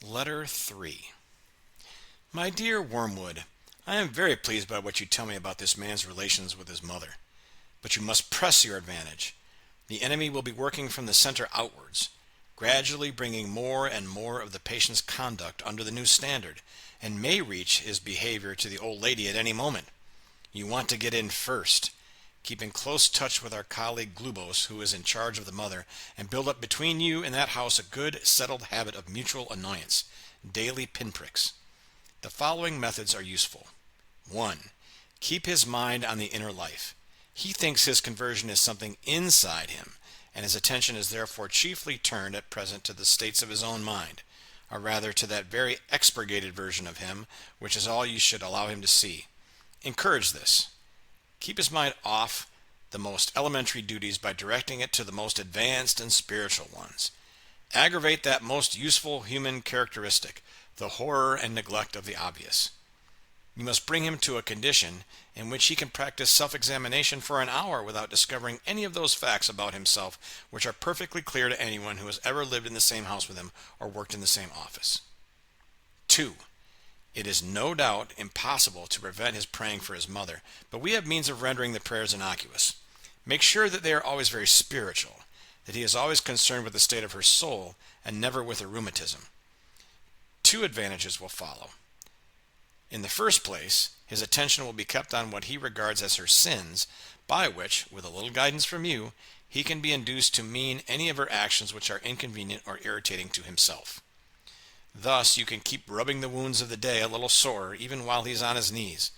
Letter 3. My dear Wormwood, I am very pleased by what you tell me about this man's relations with his mother. But you must press your advantage. The enemy will be working from the center outwards, gradually bringing more and more of the patient's conduct under the new standard, and may reach his behavior to the old lady at any moment. You want to get in first. Keep in close touch with our colleague Glubose, who is in charge of the mother, and build up between you and that house a good, settled habit of mutual annoyance, daily pinpricks. The following methods are useful. 1. Keep his mind on the inner life. He thinks his conversion is something inside him, and his attention is therefore chiefly turned at present to the states of his own mind, or rather to that very expurgated version of him, which is all you should allow him to see. Encourage this. Keep his mind off the most elementary duties by directing it to the most advanced and spiritual ones. Aggravate that most useful human characteristic, the horror and neglect of the obvious. You must bring him to a condition in which he can practice self-examination for an hour without discovering any of those facts about himself which are perfectly clear to anyone who has ever lived in the same house with him or worked in the same office. 2. It is no doubt impossible to prevent his praying for his mother, but we have means of rendering the prayers innocuous. Make sure that they are always very spiritual, that he is always concerned with the state of her soul and never with her rheumatism. 2 advantages will follow. In the first place, his attention will be kept on what he regards as her sins, by which, with a little guidance from you, he can be induced to mean any of her actions which are inconvenient or irritating to himself. Thus, you can keep rubbing the wounds of the day a little sorer even while he is on his knees.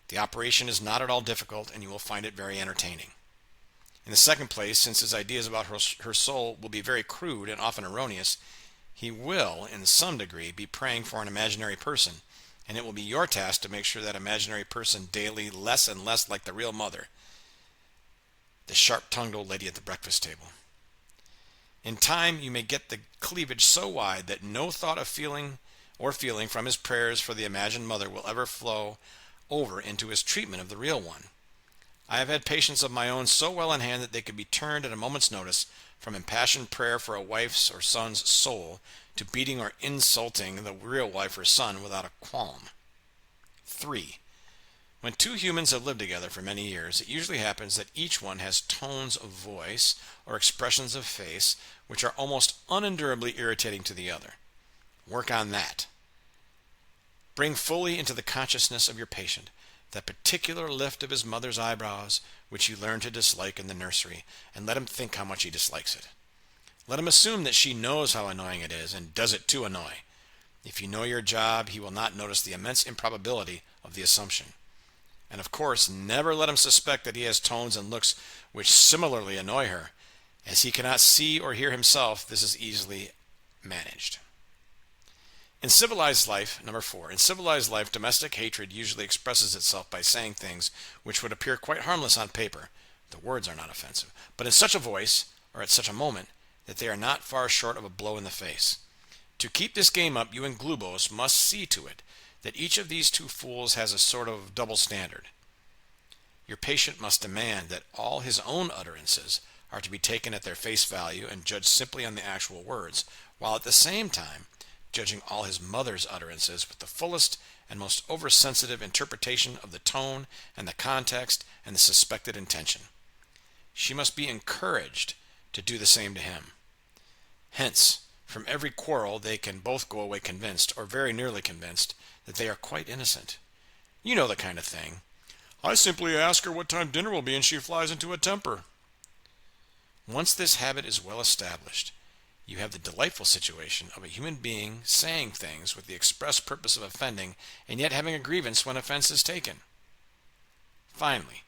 The operation is not at all difficult, and you will find it very entertaining. In the second place, since his ideas about her soul will be very crude and often erroneous, he will, in some degree, be praying for an imaginary person, and it will be your task to make sure that imaginary person daily less and less like the real mother, the sharp-tongued old lady at the breakfast table. In time, you may get the cleavage so wide that no thought of feeling from his prayers for the imagined mother will ever flow over into his treatment of the real one. I have had patients of my own so well in hand that they could be turned at a moment's notice from impassioned prayer for a wife's or son's soul to beating or insulting the real wife or son without a qualm. 3. When 2 humans have lived together for many years, it usually happens that each one has tones of voice or expressions of face which are almost unendurably irritating to the other. Work on that. Bring fully into the consciousness of your patient that particular lift of his mother's eyebrows which you learned to dislike in the nursery, and let him think how much he dislikes it. Let him assume that she knows how annoying it is and does it to annoy. If you know your job, he will not notice the immense improbability of the assumption. And of course, never let him suspect that he has tones and looks which similarly annoy her. As he cannot see or hear himself, this is easily managed. In civilized life, number 4, in civilized life, domestic hatred usually expresses itself by saying things which would appear quite harmless on paper. The words are not offensive, but in such a voice, or at such a moment, that they are not far short of a blow in the face. To keep this game up, you and Glubose must see to it that each of these 2 fools has a sort of double standard. Your patient must demand that all his own utterances are to be taken at their face value and judged simply on the actual words, while at the same time judging all his mother's utterances with the fullest and most oversensitive interpretation of the tone and the context and the suspected intention. She must be encouraged to do the same to him. Hence, from every quarrel they can both go away convinced, or very nearly convinced, that they are quite innocent. You know the kind of thing. I simply ask her what time dinner will be and she flies into a temper. Once this habit is well established, you have the delightful situation of a human being saying things with the express purpose of offending and yet having a grievance when offense is taken. Finally,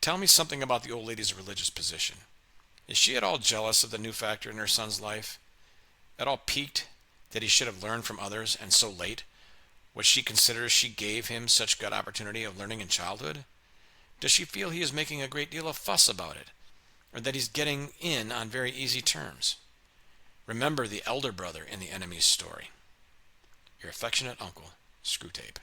tell me something about the old lady's religious position. Is she at all jealous of the new factor in her son's life? At all piqued that he should have learned from others, and so late, what she considers she gave him such good opportunity of learning in childhood? Does she feel he is making a great deal of fuss about it, or that he's getting in on very easy terms? Remember the elder brother in the enemy's story. Your affectionate uncle, Screwtape.